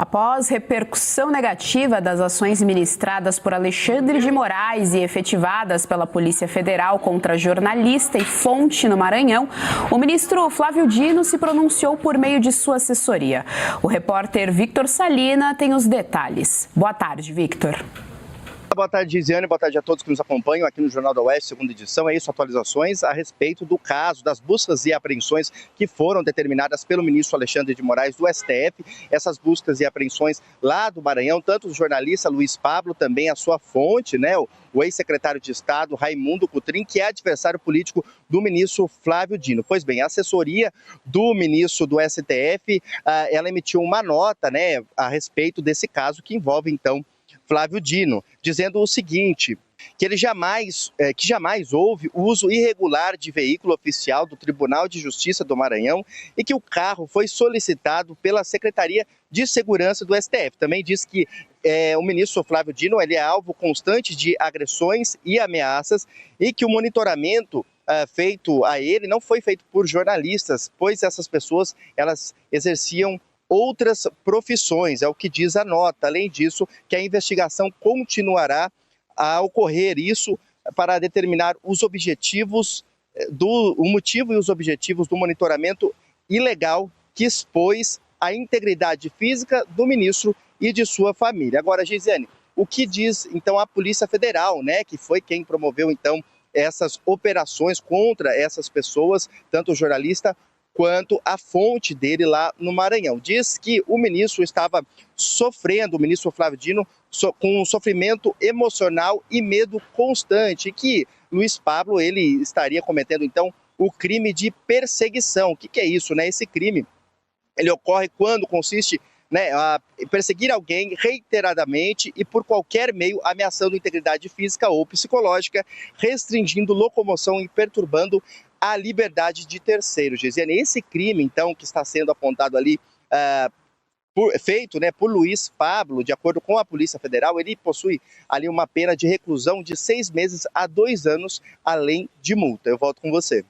Após repercussão negativa das ações ministradas por Alexandre de Moraes e efetivadas pela Polícia Federal contra jornalista e fonte no Maranhão, o ministro Flávio Dino se pronunciou por meio de sua assessoria. O repórter Victor Salina tem os detalhes. Boa tarde, Victor. Boa tarde, Gisiane. Boa tarde a todos que nos acompanham aqui no Jornal da Oeste, segunda edição. É isso, atualizações a respeito do caso, das buscas e apreensões que foram determinadas pelo ministro Alexandre de Moraes do STF. Essas buscas e apreensões lá do Maranhão, tanto o jornalista Luiz Pablo, também a sua fonte, né, o ex-secretário de Estado Raimundo Cotrim, que é adversário político do ministro Flávio Dino. Pois bem, a assessoria do ministro do STF, ela emitiu uma nota, né, a respeito desse caso que envolve, então, Flávio Dino, dizendo o seguinte, que jamais houve uso irregular de veículo oficial do Tribunal de Justiça do Maranhão e que o carro foi solicitado pela Secretaria de Segurança do STF. Também diz que o ministro Flávio Dino ele é alvo constante de agressões e ameaças e que o monitoramento feito a ele não foi feito por jornalistas, pois essas pessoas elas exerciam outras profissões, é o que diz a nota. Além disso, que a investigação continuará a ocorrer, isso para determinar os objetivos, o motivo e os objetivos do monitoramento ilegal que expôs a integridade física do ministro e de sua família. Agora, Gisiane, o que diz então a Polícia Federal, né, que foi quem promoveu então essas operações contra essas pessoas, tanto o jornalista quanto a fonte dele lá no Maranhão. Diz que o ministro estava sofrendo, o ministro Flávio Dino, com um sofrimento emocional e medo constante, que Luiz Pablo ele estaria cometendo, então, o crime de perseguição. O que é isso, né? Esse crime, ele ocorre quando consiste, né, a perseguir alguém reiteradamente e por qualquer meio ameaçando integridade física ou psicológica, restringindo locomoção e perturbando a liberdade de terceiros. Gisiane, esse crime, então, que está sendo apontado ali, feito, né, por Luiz Pablo, de acordo com a Polícia Federal, ele possui ali uma pena de reclusão de 6 meses a 2 anos, além de multa. Eu volto com você.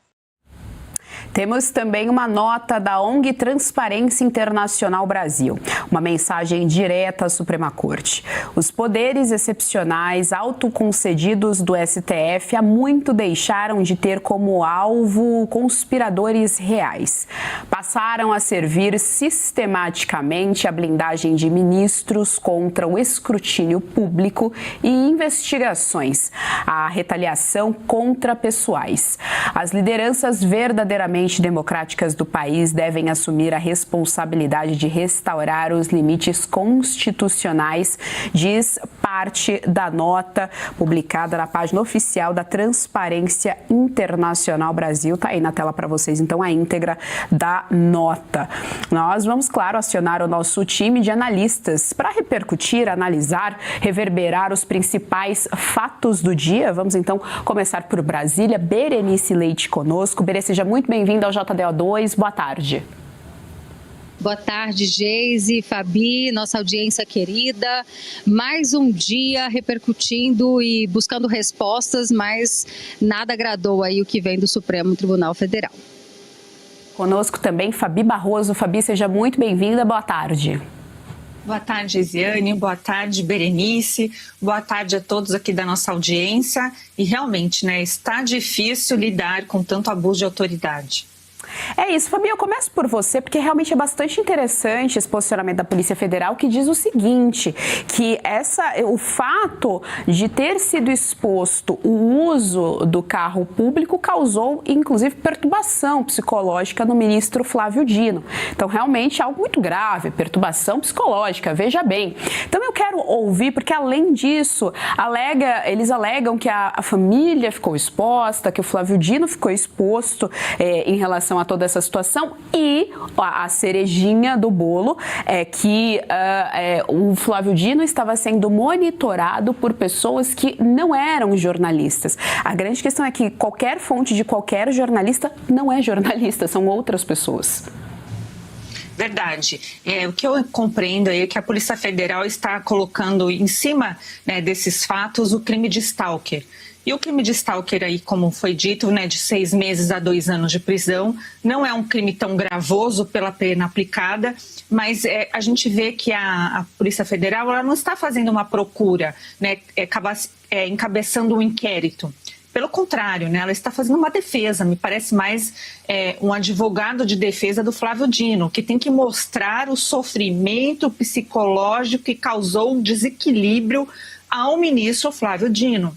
Temos também uma nota da ONG Transparência Internacional Brasil, uma mensagem direta à Suprema Corte. Os poderes excepcionais autoconcedidos do STF há muito deixaram de ter como alvo conspiradores reais. Passaram a servir sistematicamente a blindagem de ministros contra o escrutínio público e investigações, a retaliação contra pessoais. As lideranças verdadeiramente democráticas do país devem assumir a responsabilidade de restaurar os limites constitucionais, diz parte da nota publicada na página oficial da Transparência Internacional Brasil. Tá aí na tela para vocês, então, a íntegra da nota. Nós vamos, claro, acionar o nosso time de analistas para repercutir, analisar, reverberar os principais fatos do dia. Vamos, então, começar por Brasília. Berenice Leite conosco. Berenice, seja muito bem-vinda ao JDO2, boa tarde. Boa tarde, Geise, Fabi, nossa audiência querida. Mais um dia repercutindo e buscando respostas, mas nada agradou aí o que vem do Supremo Tribunal Federal. Conosco também Fabi Barroso. Fabi, seja muito bem-vinda, boa tarde. Boa tarde, Gisiane, boa tarde, Berenice, boa tarde a todos aqui da nossa audiência. E realmente, né, está difícil lidar com tanto abuso de autoridade. É isso, Fabi, eu começo por você, porque realmente é bastante interessante esse posicionamento da Polícia Federal, que diz o seguinte, que o fato de ter sido exposto o uso do carro público causou, inclusive, perturbação psicológica no ministro Flávio Dino. Então, realmente, é algo muito grave, perturbação psicológica, veja bem. Então, eu quero ouvir, porque, além disso, eles alegam que a família ficou exposta, que o Flávio Dino ficou exposto em relação a toda essa situação, e a cerejinha do bolo é que o Flávio Dino estava sendo monitorado por pessoas que não eram jornalistas. A grande questão é que qualquer fonte de qualquer jornalista não é jornalista, são outras pessoas. Verdade. O que eu compreendo é que a Polícia Federal está colocando em cima, né, desses fatos o crime de stalker. E o crime de stalker aí, como foi dito, né, de 6 meses a 2 anos de prisão, não é um crime tão gravoso pela pena aplicada, mas a gente vê que a Polícia Federal ela não está fazendo uma procura, né, encabeçando um inquérito. Pelo contrário, né, ela está fazendo uma defesa, me parece mais um advogado de defesa do Flávio Dino, que tem que mostrar o sofrimento psicológico que causou um desequilíbrio ao ministro Flávio Dino.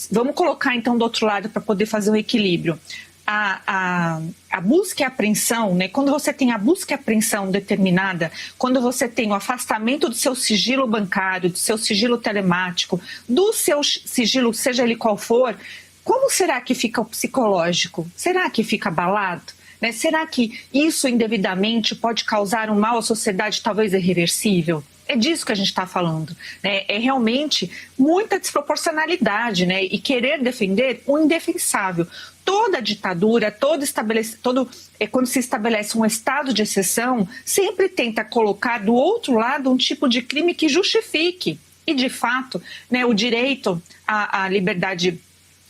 Vamos colocar então do outro lado para poder fazer um equilíbrio. A busca e apreensão, né, quando você tem a busca e apreensão determinada, quando você tem o afastamento do seu sigilo bancário, do seu sigilo telemático, do seu sigilo, seja ele qual for, como será que fica o psicológico? Será que fica abalado? Né? Será que isso indevidamente pode causar um mal à sociedade talvez irreversível? É disso que a gente está falando, né? É realmente muita desproporcionalidade, né? E defender o indefensável. Toda ditadura, quando se estabelece um estado de exceção, sempre tenta colocar do outro lado um tipo de crime que justifique. E, de fato, né, o direito à liberdade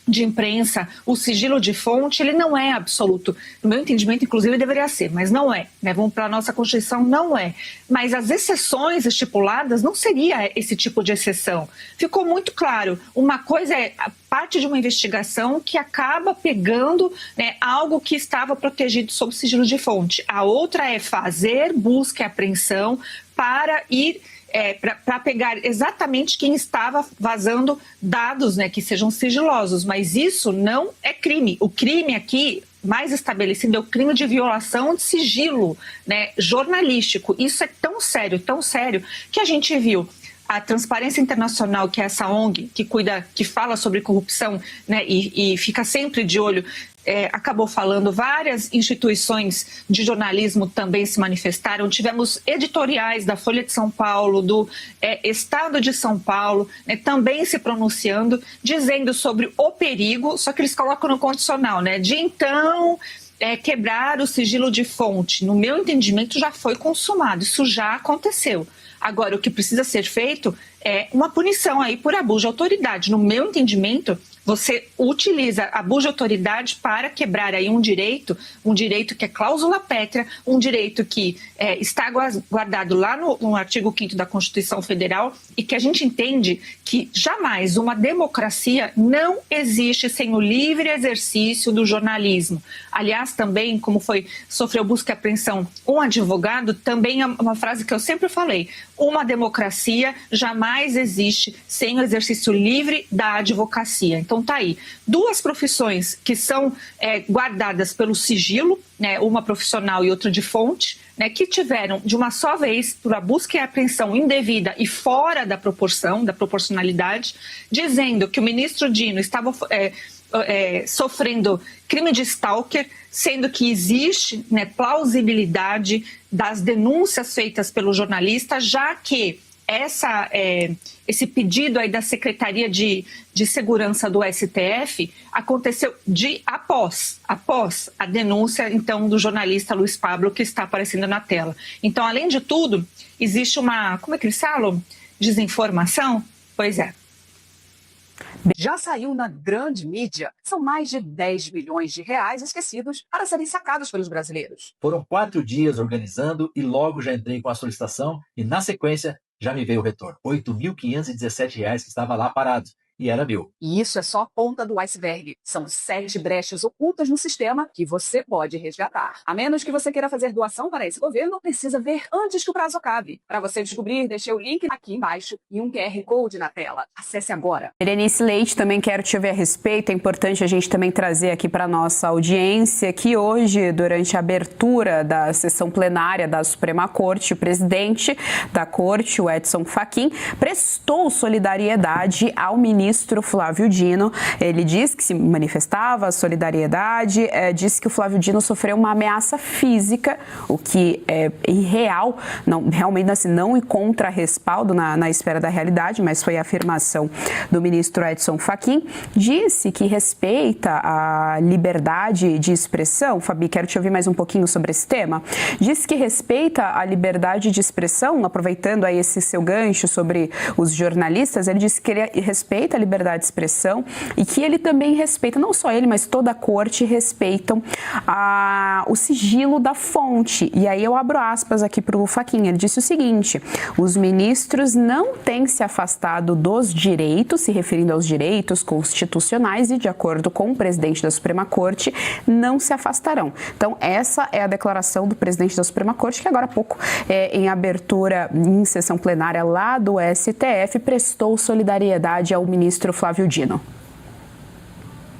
de imprensa, o sigilo de fonte, ele não é absoluto. No meu entendimento, inclusive, deveria ser, mas não é. Né? Vamos para a nossa Constituição, não é. Mas as exceções estipuladas não seria esse tipo de exceção. Ficou muito claro. Uma coisa é parte de uma investigação que acaba pegando, né, algo que estava protegido sob sigilo de fonte. A outra é fazer busca e apreensão para ir para pegar exatamente quem estava vazando dados, né, que sejam sigilosos, mas isso não é crime. O crime aqui, mais estabelecido, é o crime de violação de sigilo, né, jornalístico. Isso é tão sério, que a gente viu a Transparência Internacional, que é essa ONG que fala sobre corrupção, né, e fica sempre de olho, acabou falando, várias instituições de jornalismo também se manifestaram, tivemos editoriais da Folha de São Paulo, do Estado de São Paulo, né, também se pronunciando, dizendo sobre o perigo, só que eles colocam no condicional, né, de então quebrar o sigilo de fonte. No meu entendimento já foi consumado, isso já aconteceu. Agora, o que precisa ser feito é uma punição aí por abuso de autoridade. No meu entendimento, você utiliza abuso de autoridade para quebrar aí um direito que é cláusula pétrea, um direito que está guardado lá no artigo 5º da Constituição Federal e que a gente entende que jamais uma democracia não existe sem o livre exercício do jornalismo. Aliás, também, como sofreu busca e apreensão um advogado, também é uma frase que eu sempre falei, uma democracia jamais existe sem o exercício livre da advocacia. Então tá aí, 2 profissões que são guardadas pelo sigilo, né, uma profissional e outra de fonte, né, que tiveram de uma só vez, por a busca e apreensão indevida e fora da proporção, da proporcionalidade, dizendo que o ministro Dino estava sofrendo crime de stalker, sendo que existe, né, plausibilidade das denúncias feitas pelo jornalista, já que esse pedido aí da Secretaria de Segurança do STF aconteceu após a denúncia, então, do jornalista Luiz Pablo, que está aparecendo na tela. Então, além de tudo, existe uma, como é que eles falam? Desinformação? Pois é. Já saiu na grande mídia. São mais de 10 bilhões de reais esquecidos para serem sacados pelos brasileiros. Foram 4 dias organizando e logo já entrei com a solicitação e, na sequência, já me veio o retorno. R$ 8.517 que estava lá parado. E era meu. E isso é só a ponta do iceberg. São 7 brechas ocultas no sistema que você pode resgatar. A menos que você queira fazer doação para esse governo, precisa ver antes que o prazo acabe. Para você descobrir, deixei o link aqui embaixo e um QR Code na tela. Acesse agora. Berenice Leite, também quero te ouvir a respeito. É importante a gente também trazer aqui para a nossa audiência que hoje, durante a abertura da sessão plenária da Suprema Corte, o presidente da Corte, o Edson Fachin, prestou solidariedade ao ministro Flávio Dino. Ele disse que se manifestava a solidariedade, disse que o Flávio Dino sofreu uma ameaça física, o que é irreal, realmente assim, não encontra respaldo na esfera da realidade, mas foi a afirmação do ministro Edson Fachin. Disse que respeita a liberdade de expressão. Fabi, quero te ouvir mais um pouquinho sobre esse tema. Disse que respeita a liberdade de expressão, aproveitando aí esse seu gancho sobre os jornalistas, ele disse que ele respeita a liberdade de expressão e que ele também respeita, não só ele, mas toda a corte respeitam o sigilo da fonte. E aí eu abro aspas aqui para o Fachin, ele disse o seguinte: os ministros não têm se afastado dos direitos, se referindo aos direitos constitucionais, e de acordo com o presidente da Suprema Corte, não se afastarão. Então essa é a declaração do presidente da Suprema Corte, que agora há pouco, em abertura, em sessão plenária lá do STF, prestou solidariedade ao ministro Flávio Dino.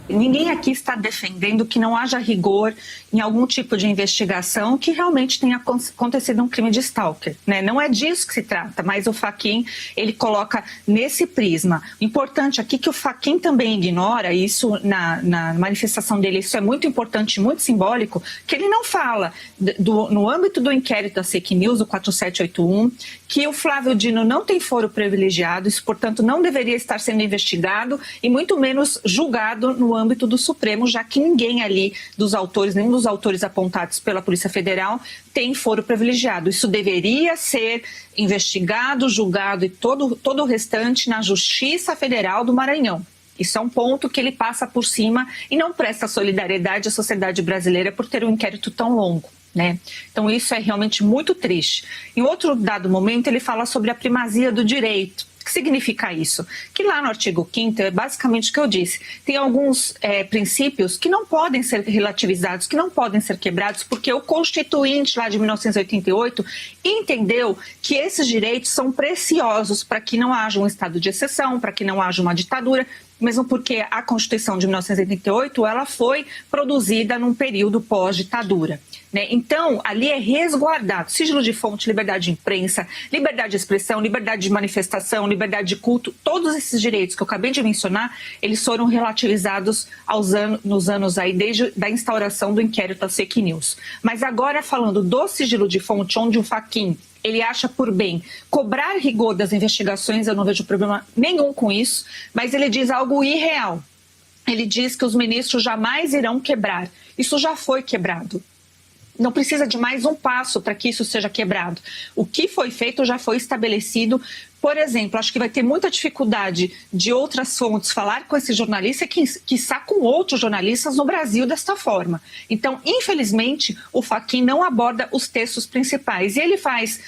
Ninguém aqui está defendendo que não haja rigor em algum tipo de investigação que realmente tenha acontecido um crime de stalker, né? Não é disso que se trata, mas o Fachin, ele coloca nesse prisma. O importante aqui é que o Fachin também ignora, isso na manifestação dele, isso é muito importante, muito simbólico, que ele não fala no âmbito do inquérito da fake news, o 4781, que o Flávio Dino não tem foro privilegiado, isso, portanto, não deveria estar sendo investigado e muito menos julgado no âmbito do Supremo, já que ninguém ali dos autores, nenhum dos autores apontados pela Polícia Federal tem foro privilegiado. Isso deveria ser investigado, julgado e todo o restante na Justiça Federal do Maranhão. Isso é um ponto que ele passa por cima e não presta solidariedade à sociedade brasileira por ter um inquérito tão longo, né? Então isso é realmente muito triste. Em outro dado momento ele fala sobre a primazia do direito. O que significa isso? Que lá no artigo 5º, é basicamente o que eu disse, tem alguns princípios que não podem ser relativizados, que não podem ser quebrados, porque o Constituinte lá de 1988 entendeu que esses direitos são preciosos para que não haja um estado de exceção, para que não haja uma ditadura, mesmo porque a Constituição de 1988 ela foi produzida num período pós-ditadura, né? Então, ali é resguardado sigilo de fonte, liberdade de imprensa, liberdade de expressão, liberdade de manifestação, liberdade de culto, todos esses direitos que eu acabei de mencionar, eles foram relativizados nos anos aí, desde a instauração do inquérito das fake news. Mas agora, falando do sigilo de fonte, onde o Fachin ele acha por bem cobrar rigor das investigações, eu não vejo problema nenhum com isso, mas ele diz algo irreal. Ele diz que os ministros jamais irão quebrar. Isso já foi quebrado. Não precisa de mais um passo para que isso seja quebrado. O que foi feito já foi estabelecido. Por exemplo, acho que vai ter muita dificuldade de outras fontes falar com esse jornalista, quiçá com outros jornalistas no Brasil desta forma. Então, infelizmente, o Fachin não aborda os textos principais. E ele faz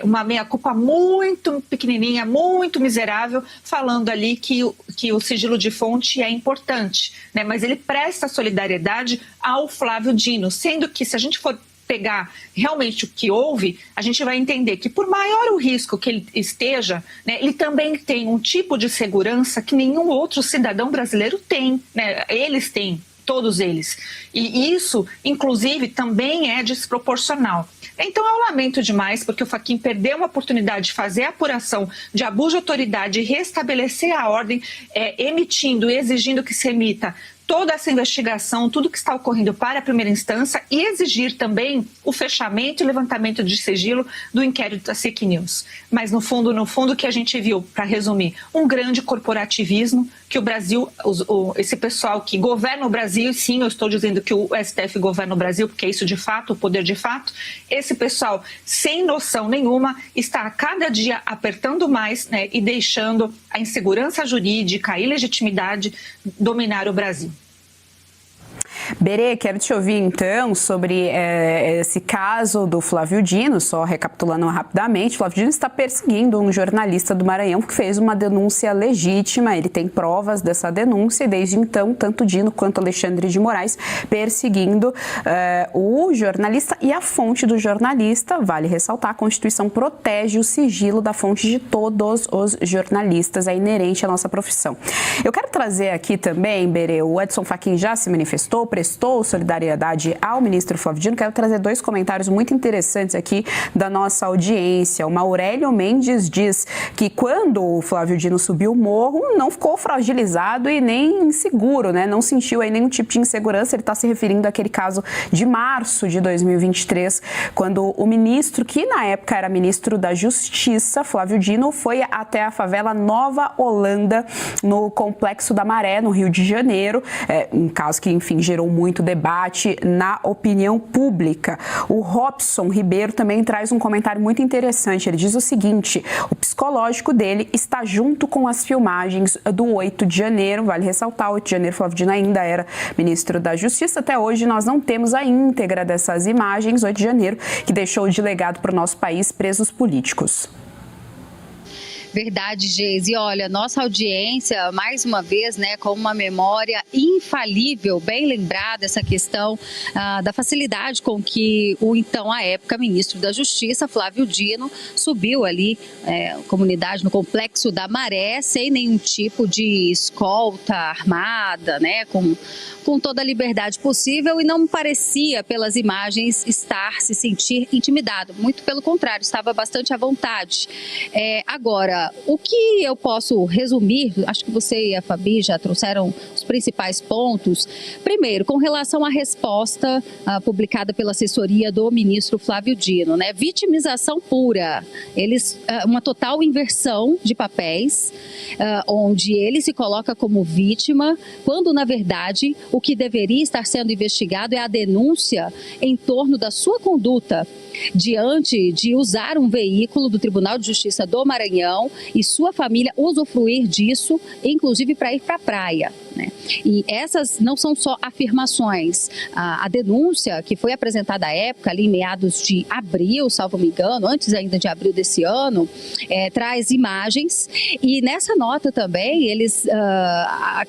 uma meia-culpa muito pequenininha, muito miserável, falando ali que o sigilo de fonte é importante, né? Mas ele presta solidariedade ao Flávio Dino, sendo que se a gente for pegar realmente o que houve, a gente vai entender que por maior o risco que ele esteja, né, ele também tem um tipo de segurança que nenhum outro cidadão brasileiro tem, né? Eles têm, todos eles. E isso, inclusive, também é desproporcional. Então eu lamento demais, porque o Fachin perdeu uma oportunidade de fazer a apuração de abuso de autoridade e restabelecer a ordem, emitindo e exigindo que se emita toda essa investigação, tudo que está ocorrendo para a primeira instância e exigir também o fechamento e levantamento de sigilo do inquérito da fake news. Mas no fundo, o que a gente viu, para resumir, um grande corporativismo que o Brasil, esse pessoal que governa o Brasil, sim, eu estou dizendo que o STF governa o Brasil, porque é isso de fato, o poder de fato, esse pessoal sem noção nenhuma está a cada dia apertando mais, né, e deixando a insegurança jurídica, a ilegitimidade dominar o Brasil. Berê, quero te ouvir então sobre esse caso do Flávio Dino, só recapitulando rapidamente. Flávio Dino está perseguindo um jornalista do Maranhão que fez uma denúncia legítima, ele tem provas dessa denúncia e desde então, tanto Dino quanto Alexandre de Moraes perseguindo o jornalista e a fonte do jornalista. Vale ressaltar, a Constituição protege o sigilo da fonte de todos os jornalistas, é inerente à nossa profissão. Eu quero trazer aqui também, Berê, o Edson Fachin já se manifestou, prestou solidariedade ao ministro Flávio Dino. Quero trazer dois comentários muito interessantes aqui da nossa audiência. O Aurélio Mendes diz que quando o Flávio Dino subiu o morro, não ficou fragilizado e nem inseguro, né? Não sentiu aí nenhum tipo de insegurança. Ele está se referindo àquele caso de março de 2023, quando o ministro, que na época era ministro da Justiça, Flávio Dino, foi até a favela Nova Holanda, no Complexo da Maré, no Rio de Janeiro. Um caso que, enfim, gerou gerou muito debate na opinião pública. O Robson Ribeiro também traz um comentário muito interessante. Ele diz o seguinte: o psicológico dele está junto com as filmagens do 8 de janeiro. Vale ressaltar, 8 de janeiro, Flávio Dino ainda era ministro da Justiça. Até hoje nós não temos a íntegra dessas imagens, 8 de janeiro, que deixou de legado para o nosso país presos políticos. Verdade, Geise. E olha, nossa audiência, mais uma vez, né, com uma memória infalível, bem lembrada essa questão da facilidade com que o então, à época, ministro da Justiça, Flávio Dino, subiu ali comunidade no Complexo da Maré, sem nenhum tipo de escolta armada, né, com toda a liberdade possível, e não parecia, pelas imagens, se sentir intimidado. Muito pelo contrário, estava bastante à vontade. Agora, o que eu posso resumir, acho que você e a Fabi já trouxeram os principais pontos. Primeiro, com relação à resposta publicada pela assessoria do ministro Flávio Dino, né? Vitimização pura. Uma total inversão de papéis, onde ele se coloca como vítima, quando, na verdade, o que deveria estar sendo investigado é a denúncia em torno da sua conduta diante de usar um veículo do Tribunal de Justiça do Maranhão e sua família usufruir disso, inclusive para ir para a praia, né? E essas não são só afirmações. A denúncia que foi apresentada à época, ali em meados de abril, salvo me engano, antes ainda de abril desse ano, traz imagens, e nessa nota também eles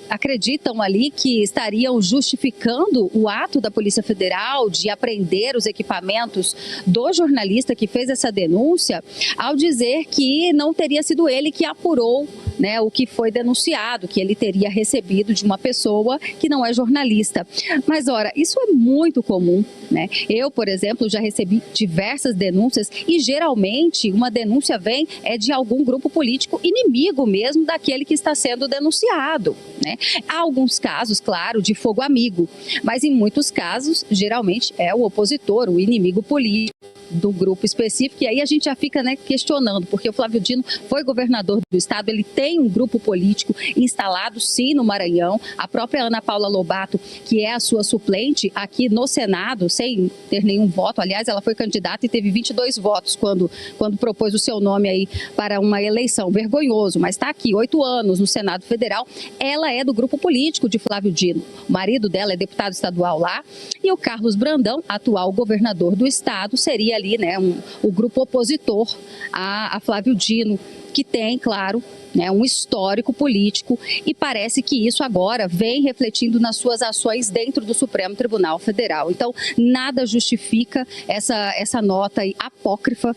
acreditam ali que estariam justificando o ato da Polícia Federal de apreender os equipamentos do jornalista que fez essa denúncia, ao dizer que não teria sido ele que apurou, né, o que foi denunciado, que ele teria recebido de uma pessoa que não é jornalista. Mas, ora, isso é muito comum, né? Eu, por exemplo, já recebi diversas denúncias e, geralmente, uma denúncia vem de algum grupo político inimigo mesmo daquele que está sendo denunciado, né? Há alguns casos, claro, de fogo amigo, mas em muitos casos, geralmente, é o opositor, o inimigo político do grupo específico, e aí a gente já fica, né, questionando, porque o Flávio Dino foi governador do estado, ele tem um grupo político instalado, sim, no Maranhão. A própria Ana Paula Lobato, que é a sua suplente aqui no Senado, sem ter nenhum voto, aliás, ela foi candidata e teve 22 votos quando propôs o seu nome aí para uma eleição. Vergonhoso, mas está aqui, 8 anos no Senado Federal. Ela é do grupo político de Flávio Dino. O marido dela é deputado estadual lá, e o Carlos Brandão, atual governador do estado, seria ali, né, o grupo opositor a Flávio Dino, que tem, claro, né, um histórico político, e parece que isso agora vem refletindo nas suas ações dentro do Supremo Tribunal Federal. Então, nada justifica essa nota aí apócrifa,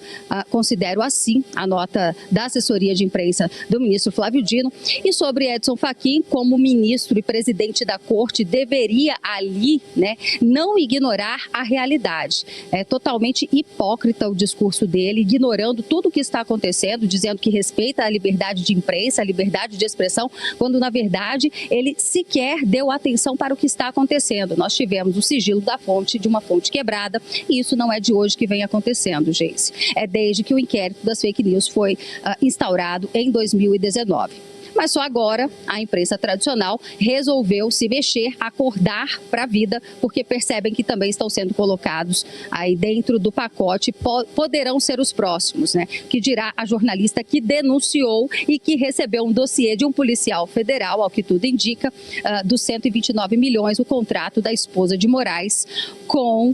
considero assim, a nota da assessoria de imprensa do ministro Flávio Dino. E sobre Edson Fachin, como ministro e presidente da corte, deveria ali, né, não ignorar a realidade. É totalmente hipócrita o discurso dele, ignorando tudo o que está acontecendo, dizendo que respeita a liberdade de imprensa, a liberdade de expressão, quando na verdade ele sequer deu atenção para o que está acontecendo. Nós tivemos o sigilo da fonte, de uma fonte quebrada, e isso não é de hoje que vem acontecendo, Geise. É desde que o inquérito das fake news foi instaurado em 2019. Mas só agora a imprensa tradicional resolveu se mexer, acordar para a vida, porque percebem que também estão sendo colocados aí dentro do pacote, poderão ser os próximos, né? Que dirá a jornalista que denunciou e que recebeu um dossiê de um policial federal, ao que tudo indica, dos 129 milhões, o contrato da esposa de Moraes com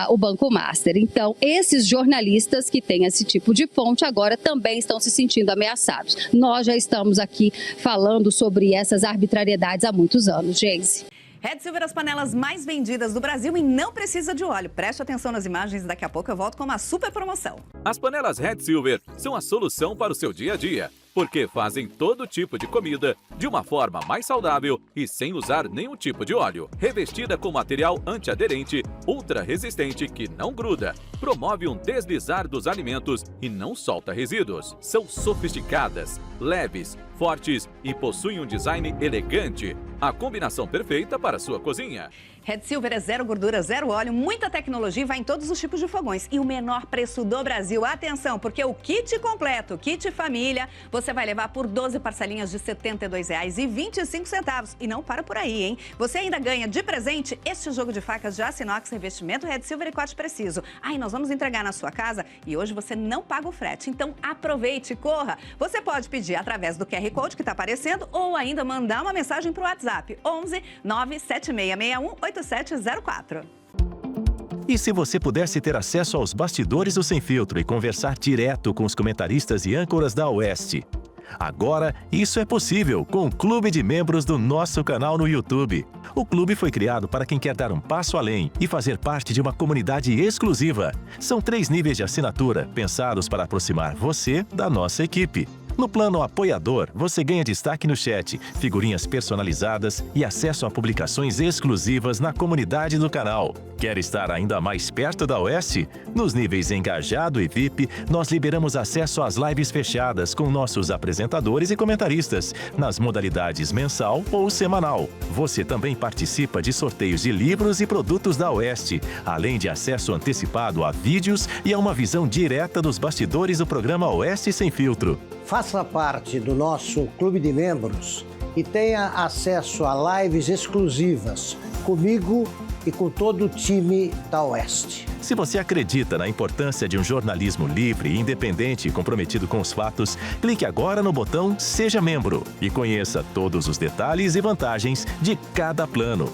o Banco Master. Então, esses jornalistas que têm esse tipo de fonte agora também estão se sentindo ameaçados. Nós já estamos aqui falando sobre essas arbitrariedades há muitos anos, Geise. Red Silver, as panelas mais vendidas do Brasil e não precisa de óleo. Preste atenção nas imagens e daqui a pouco eu volto com uma super promoção. As panelas Red Silver são a solução para o seu dia a dia, porque fazem todo tipo de comida de uma forma mais saudável e sem usar nenhum tipo de óleo. Revestida com material antiaderente, ultra resistente que não gruda, promove um deslizar dos alimentos e não solta resíduos. São sofisticadas, leves, fortes e possuem um design elegante. A combinação perfeita para a sua cozinha. Red Silver é zero gordura, zero óleo, muita tecnologia e vai em todos os tipos de fogões. E o menor preço do Brasil. Atenção, porque o kit completo, kit família, você vai levar por 12 parcelinhas de R$ 72,25. E não para por aí, hein? Você ainda ganha de presente este jogo de facas de aço inox, revestimento Red Silver e corte preciso. Aí nós vamos entregar na sua casa e hoje você não paga o frete. Então aproveite e corra. Você pode pedir através do QR Code que está aparecendo ou ainda mandar uma mensagem para o WhatsApp 11 97661 8704. E se você pudesse ter acesso aos bastidores do Sem Filtro e conversar direto com os comentaristas e âncoras da Oeste? Agora, isso é possível com o Clube de Membros do nosso canal no YouTube. O clube foi criado para quem quer dar um passo além e fazer parte de uma comunidade exclusiva. São 3 níveis de assinatura, pensados para aproximar você da nossa equipe. No plano apoiador, você ganha destaque no chat, figurinhas personalizadas e acesso a publicações exclusivas na comunidade do canal. Quer estar ainda mais perto da Oeste? Nos níveis Engajado e VIP, nós liberamos acesso às lives fechadas com nossos apresentadores e comentaristas, nas modalidades mensal ou semanal. Você também participa de sorteios de livros e produtos da Oeste, além de acesso antecipado a vídeos e a uma visão direta dos bastidores do programa Oeste Sem Filtro. Faça parte do nosso clube de membros e tenha acesso a lives exclusivas comigo e com todo o time da Oeste. Se você acredita na importância de um jornalismo livre, independente e comprometido com os fatos, clique agora no botão Seja Membro e conheça todos os detalhes e vantagens de cada plano.